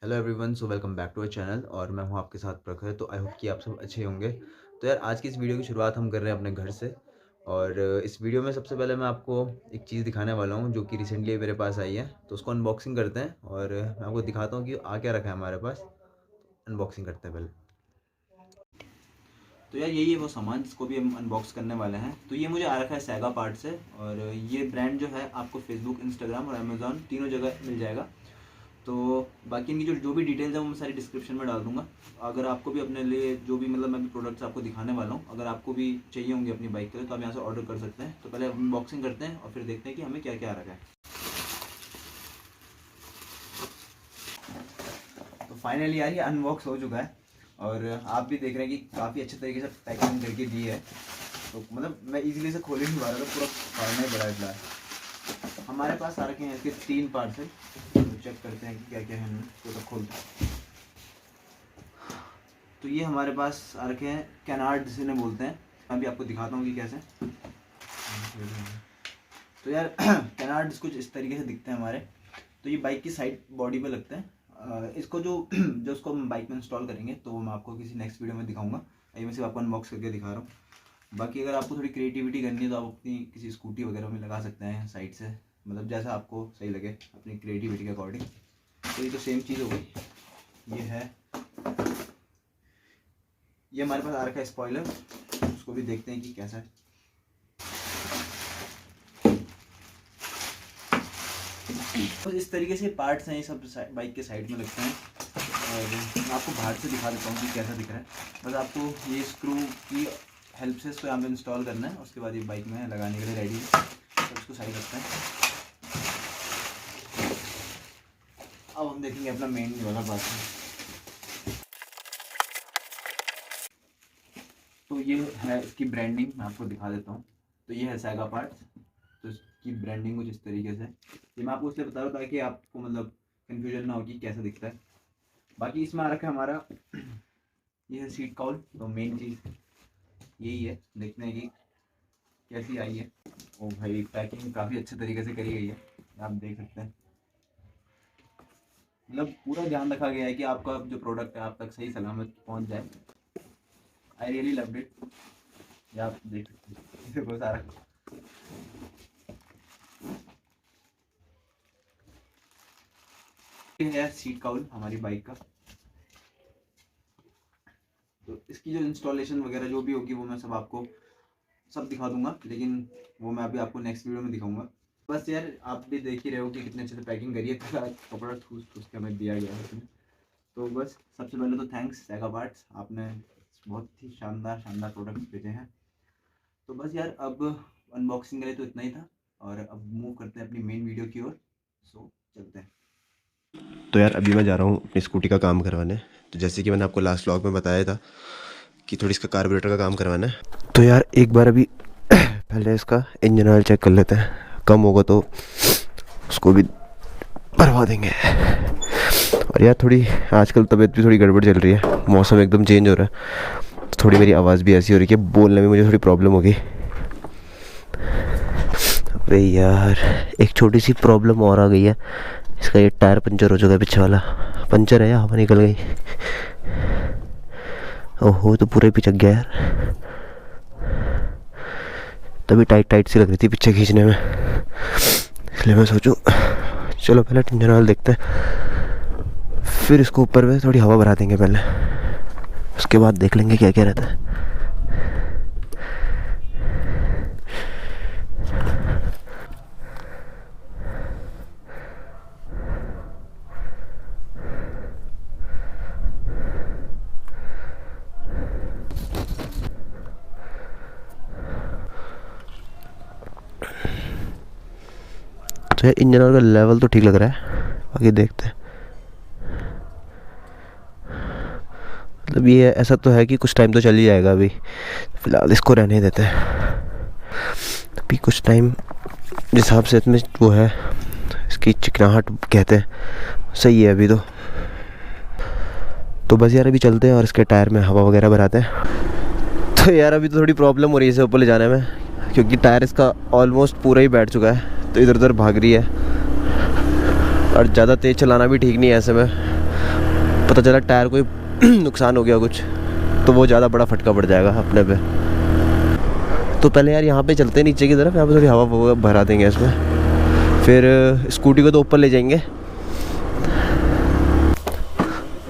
Hello everyone, so welcome back to our channel और मैं हूं आपके साथ प्रखर। तो आई होप कि आप सब अच्छे होंगे। तो यार, आज की इस वीडियो की शुरुआत हम कर रहे हैं अपने घर से। और इस वीडियो में सबसे पहले मैं आपको एक चीज़ दिखाने वाला हूं जो कि रिसेंटली मेरे पास आई है। तो उसको अनबॉक्सिंग करते हैं और मैं आपको दिखाता हूं कि आ क्या रखा है हमारे पास। अनबॉक्सिंग करते हैं पहले। तो यार, यही है वो सामान जिसको भी हम अनबॉक्स करने वाले हैं। तो ये मुझे आ रखा है सैगा पार्ट से, और ये ब्रांड जो है आपको फेसबुक, इंस्टाग्राम और अमेज़ॉन तीनों जगह मिल जाएगा। तो बाकी इनकी जो भी डिटेल्स है वो मैं सारी डिस्क्रिप्शन में डाल दूंगा। अगर आपको भी अपने लिए जो भी मतलब मैं भी प्रोडक्ट्स आपको दिखाने वाला हूँ, अगर आपको भी चाहिए होंगे अपनी बाइक के लिए तो आप यहाँ से ऑर्डर कर सकते हैं। तो पहले अनबॉक्सिंग करते हैं और फिर देखते हैं कि हमें क्या क्या आ रखा है। तो फाइनली यार, ये अनबॉक्स हो चुका है और आप भी देख रहे हैं कि काफ़ी अच्छे तरीके से पैकिंग करके दी है। तो मतलब मैं इजीली से खोल ही नहीं पा रहा था, पूरा फाड़ना ही पड़ा है। हमारे पास आ रखे हैं इसके 3 पार्सल। तो चेक करते हैं कि क्या क्या है इनमें। तो खोलते हैं। तो ये हमारे पास आ रखे हैं कैनार्ड्स इन्हें बोलते हैं। मैं भी आपको दिखाता हूँ कि कैसे। तो यार कैनार्ड्स कुछ इस तरीके से दिखते हैं हमारे। तो ये बाइक की साइड बॉडी पे लगते हैं। इसको जो उसको हम बाइक में इंस्टॉल करेंगे तो वो मैं आपको किसी नेक्स्ट वीडियो में दिखाऊंगा। अभी मैं सिर्फ आपको अनबॉक्स करके दिखा रहा हूँ। बाकी अगर आपको थोड़ी क्रिएटिविटी करनी है तो आप अपनी किसी स्कूटी वगैरह में लगा सकते हैं साइड से, मतलब जैसा आपको सही लगे अपनी क्रिएटिविटी के अकॉर्डिंग। तो ये तो सेम चीज़ हो गई। ये हमारे पास आ रखा है स्पॉइलर। उसको भी देखते हैं कि कैसा है। तो इस तरीके से पार्ट्स हैं, ये सब बाइक के साइड में लगते हैं। और मैं आपको बाहर से दिखा देता हूँ कि कैसा दिख रहा है। बस आपको ये स्क्रू की हेल्प से इसको यहाँ पे इंस्टॉल करना है। उसके बाद ये बाइक में लगाने के लिए रेडी है। तो इसको साइड रखते हैं। अब हम देखेंगे अपना मेन वाला पार्ट। तो ये है इसकी ब्रांडिंग, मैं आपको दिखा देता हूँ। तो ये है सैगा पार्ट्स। तो इसकी ब्रांडिंग कुछ इस तरीके से। ये मैं आपको इसलिए बता रहा हूँ ताकि आपको मतलब कन्फ्यूजन ना हो कि कैसा दिखता है। बाकी इसमें आ रखा है हमारा ये है सीट कवर। तो मेन चीज़ यही है, देखते हैं कि कैसी आई है। ओ भाई, पैकिंग काफ़ी अच्छे तरीके से करी गई है, आप देख सकते हैं। मतलब पूरा ध्यान रखा गया है कि आपका जो प्रोडक्ट है आप तक सही सलामत पहुंच जाए। I really loved it. या आप देख सकते हैं बहुत सारा। ये है सीट कवर हमारी बाइक का। तो इसकी जो इंस्टॉलेशन वगैरह जो भी होगी वो मैं सब दिखा दूंगा, लेकिन वो मैं अभी आपको नेक्स्ट वीडियो में दिखाऊंगा। बस यार, आप भी देख ही रहे हो कि कितने अच्छे से पैकिंग करी है। कपड़ा ठूस ठूस के हमें दिया गया है इसमें। तो बस सबसे पहले तो थैंक्स सैगा पार्ट्स, आपने बहुत ही शानदार प्रोडक्ट्स भेजे हैं। तो बस यार, अब अनबॉक्सिंग के लिए तो इतना ही था और अब मूव करते हैं अपनी मेन वीडियो की ओर। सो चलते हैं। तो यार, अभी मैं जा रहा हूँ अपनी स्कूटी का काम करवाने। तो जैसे कि मैंने आपको लास्ट व्लॉग में बताया था कि थोड़ी इसका कार्बोरेटर का काम करवाना है। तो यार एक बार अभी पहले इसका इंजन ऑयल चेक कर लेते हैं। कम होगा तो उसको भी भरवा देंगे। और यार थोड़ी आजकल तबीयत भी थोड़ी गड़बड़ चल रही है, मौसम एकदम चेंज हो रहा है। तो थोड़ी मेरी आवाज़ भी ऐसी हो रही है, बोलने में मुझे थोड़ी प्रॉब्लम होगी। अरे यार, एक छोटी सी प्रॉब्लम और आ गई है। इसका ये टायर पंचर हो चुका है, पीछे वाला पंचर है या हवा निकल गई। ओहो, तो पूरा ही पिचक गया यार। तभी टाइट सी लग रही थी पीछे खींचने में, इसलिए मैं सोचूं चलो पहले इंजन ऑयल देखते हैं, फिर इसको ऊपर में थोड़ी हवा भरा देंगे पहले। उसके बाद देख लेंगे क्या क्या रहता है। तो यार इंजन ऑयल का लेवल तो ठीक लग रहा है, बाकी देखते हैं। मतलब ये ऐसा तो है कि कुछ टाइम तो चल ही जाएगा। अभी फ़िलहाल इसको रहने देते हैं। अभी कुछ टाइम जिस हिसाब से इसमें वो है, इसकी चिकनाहट कहते हैं, सही है अभी तो। तो बस यार अभी चलते हैं और इसके टायर में हवा वगैरह भराते हैं। तो यार अभी तो थोड़ी प्रॉब्लम हो रही है इसे ऊपर ले जाने में, क्योंकि टायर इसका ऑलमोस्ट पूरा ही बैठ चुका है। तो इधर उधर भाग रही है और ज़्यादा तेज़ चलाना भी ठीक नहीं है ऐसे में। पता चला टायर कोई नुकसान हो गया कुछ, तो वो ज़्यादा बड़ा फटका पड़ जाएगा अपने पे। तो पहले यार यहाँ पे चलते हैं नीचे की तरफ, यहाँ पे थोड़ी हवा भरा देंगे इसमें, फिर स्कूटी को तो ऊपर ले जाएंगे।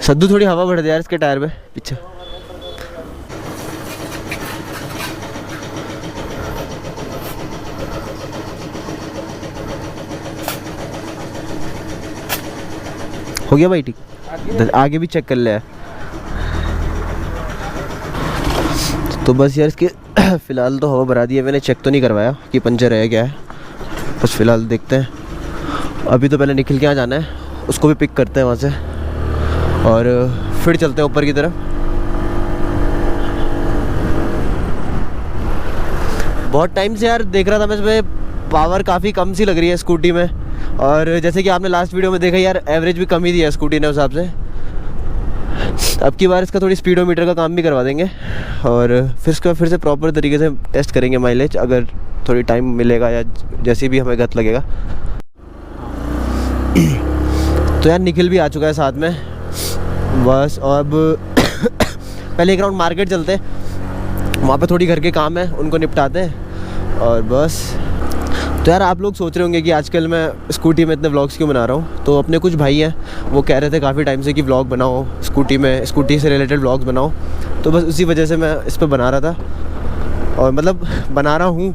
सद्दू थोड़ी हवा भर दे यार इसके टायर पे पीछे। हो गया भाई, ठीक। आगे भी चेक कर ले। तो बस यार इसके फ़िलहाल तो हवा भरा दी है, मैंने चेक तो नहीं करवाया कि पंचर है क्या है, बस फ़िलहाल देखते हैं। अभी तो पहले निखिल के यहाँ जाना है, उसको भी पिक करते हैं वहाँ से और फिर चलते हैं ऊपर की तरफ। बहुत टाइम से यार देख रहा था मैं, इसमें पावर काफ़ी कम सी लग रही है स्कूटी में, और जैसे कि आपने लास्ट वीडियो में देखा यार एवरेज भी कम ही दिया है स्कूटी ने उस हिसाब से। अब की बार इसका थोड़ी स्पीडोमीटर का काम भी करवा देंगे और फिर इसका फिर से प्रॉपर तरीके से टेस्ट करेंगे माइलेज, अगर थोड़ी टाइम मिलेगा या जैसे भी हमें गत लगेगा। तो यार निखिल भी आ चुका है साथ में बस। अब पहले एक राउंड मार्केट चलते हैं, वहाँ पे थोड़ी घर के काम है उनको निपटाते हैं और बस। तो यार आप लोग सोच रहे होंगे कि आजकल मैं स्कूटी में इतने व्लॉग्स क्यों बना रहा हूँ। तो अपने कुछ भाई हैं वो कह रहे थे काफ़ी टाइम से कि व्लॉग बनाओ स्कूटी में, स्कूटी से रिलेटेड व्लॉग्स बनाओ, तो बस उसी वजह से मैं इस पर बना रहा था और मतलब बना रहा हूँ।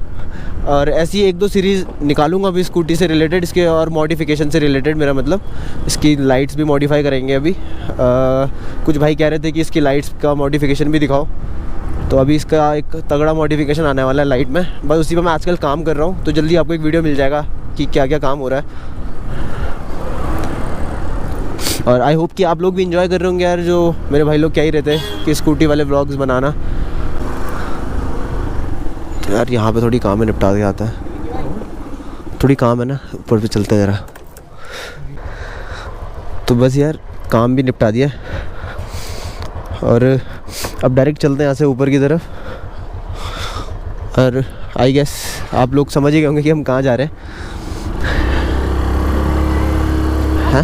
और ऐसी एक दो सीरीज़ निकालूंगा अभी स्कूटी से रिलेटेड, इसके और मॉडिफिकेशन से रिलेटेड। मेरा मतलब इसकी लाइट्स भी मॉडिफाई करेंगे अभी। कुछ भाई कह रहे थे कि इसकी लाइट्स का मॉडिफिकेशन भी दिखाओ, तो अभी इसका एक तगड़ा मॉडिफिकेशन आने वाला है लाइट में, बस उसी पर मैं आजकल काम कर रहा हूँ। तो जल्दी आपको एक वीडियो मिल जाएगा कि क्या क्या काम हो रहा है। और आई होप कि आप लोग भी इंजॉय कर रहे होंगे यार, जो मेरे भाई लोग कह ही रहते हैं कि स्कूटी वाले व्लॉग्स बनाना। तो यार यहाँ पे थोड़ी काम है, निपटा के आता है, थोड़ी काम है ना, ऊपर पे चलते हैं ज़रा। तो बस यार काम भी निपटा दिया और अब डायरेक्ट चलते हैं यहाँ से ऊपर की तरफ। और आई गेस आप लोग समझ ही गए होंगे कि हम कहाँ जा रहे हैं। हाँ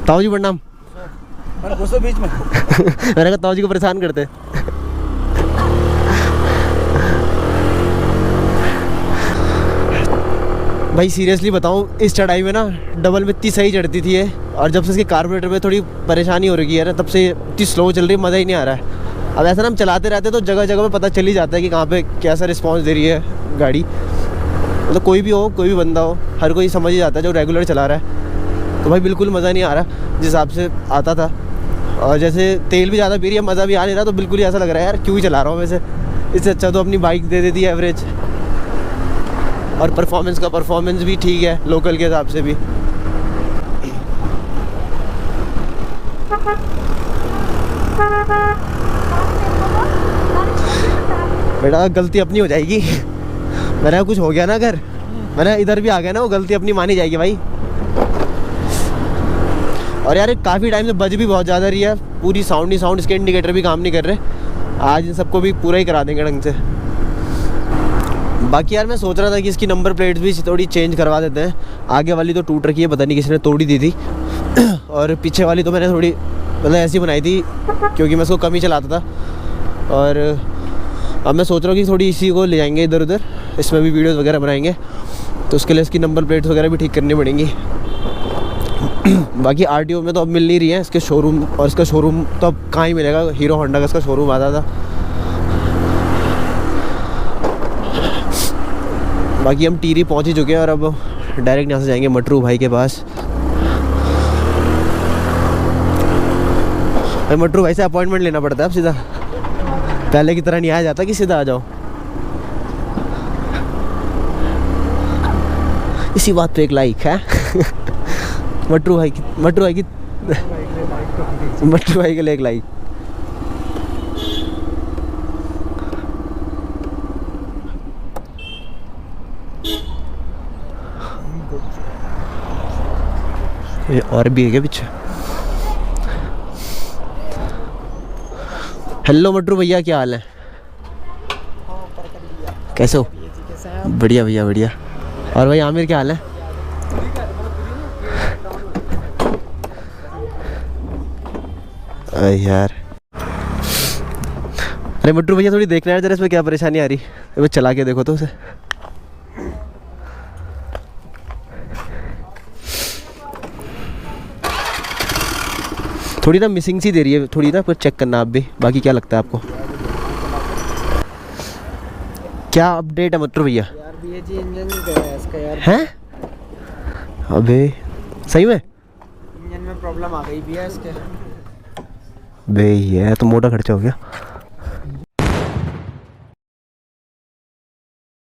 ताऊ जी प्रणाम। बीच में मैंने कहा ताऊ जी को परेशान करते। भाई सीरियसली बताऊँ, इस चढ़ाई में ना डबल में इतनी सही चढ़ती थी ये, और जब से इसके कार्बोरेटर में थोड़ी परेशानी हो रही है ना, तब से इतनी स्लो चल रही है, मज़ा ही नहीं आ रहा है। अब ऐसा ना हम चलाते रहते तो जगह जगह में पता चल ही जाता है कि कहाँ पे कैसा रिस्पांस दे रही है गाड़ी। मतलब कोई भी हो, कोई भी बंदा हो, हर कोई समझ ही जाता है जो रेगुलर चला रहा है। तो भाई बिल्कुल मज़ा नहीं आ रहा जिस हिसाब से आता था, और जैसे तेल भी ज़्यादा पी रही है, मज़ा भी आ नहीं रहा, तो बिल्कुल ही ऐसा लग रहा है यार क्यों ही चला रहा हूँ वैसे। इससे अच्छा तो अपनी बाइक दे देती है एवरेज, और परफॉर्मेंस भी ठीक है लोकल के हिसाब से भी। बेटा गलती अपनी हो जाएगी, मेरा कुछ हो गया ना अगर मैंने इधर भी आ गया ना, वो गलती अपनी मानी जाएगी भाई। और यार काफ़ी टाइम से बज भी बहुत ज़्यादा रही है, पूरी साउंड ही साउंड, इसके इंडिकेटर भी काम नहीं कर रहे। आज इन सबको भी पूरा ही करा देंगे ढंग से। बाकी यार मैं सोच रहा था कि इसकी नंबर प्लेट्स भी थोड़ी चेंज करवा देते हैं। आगे वाली तो टूट रखी है, पता नहीं किसी ने तोड़ी दी थी और पीछे वाली तो मैंने थोड़ी मतलब ऐसी बनाई थी क्योंकि मैं इसको कम ही चलाता था। और अब मैं सोच रहा हूँ कि थोड़ी इसी को ले जाएंगे इधर उधर, इसमें भी वीडियोस वगैरह बनाएंगे, तो उसके लिए इसकी नंबर प्लेट्स वगैरह भी ठीक करनी पड़ेंगी। बाकी आरटीओ में तो अब मिल नहीं रही है इसके शोरूम, और इसका शोरूम तो अब कहाँ ही मिलेगा, हीरो होंडा का इसका शोरूम आता था। बाकी हम टीरी पहुंच ही चुके हैं और अब डायरेक्ट यहाँ से जाएंगे मटरू भाई के पास। मटरू भाई से अपॉइंटमेंट लेना पड़ता है अब सीधा, पहले की तरह नहीं आया जाता कि सीधा आ जाओ। इसी बात पे एक लाइक है मटरू भाई के लिए एक लाइक। ये और भी है क्या पीछे? हेलो मटरू भैया, क्या हाल है? कैसे हो? बढ़िया भैया बढ़िया। और भाई आमिर क्या हाल है? यार अरे मट्टू भैया थोड़ी देखना यार जरा इसमें क्या परेशानी आ रही है। मैं चला के देखो तो उसे। थोड़ी ना मिसिंग सी दे रही है, थोड़ी ना पर चेक करना आप भी। बाकी क्या लगता है आपको, क्या अपडेट है मट्टू भैया? यार बीएजी इंजन गया है इसका यार। हैं? अबे सही में इंजन में प्रॉब्लम आ गई भी है इसके। बे ये तो मोटा खर्चा हो गया।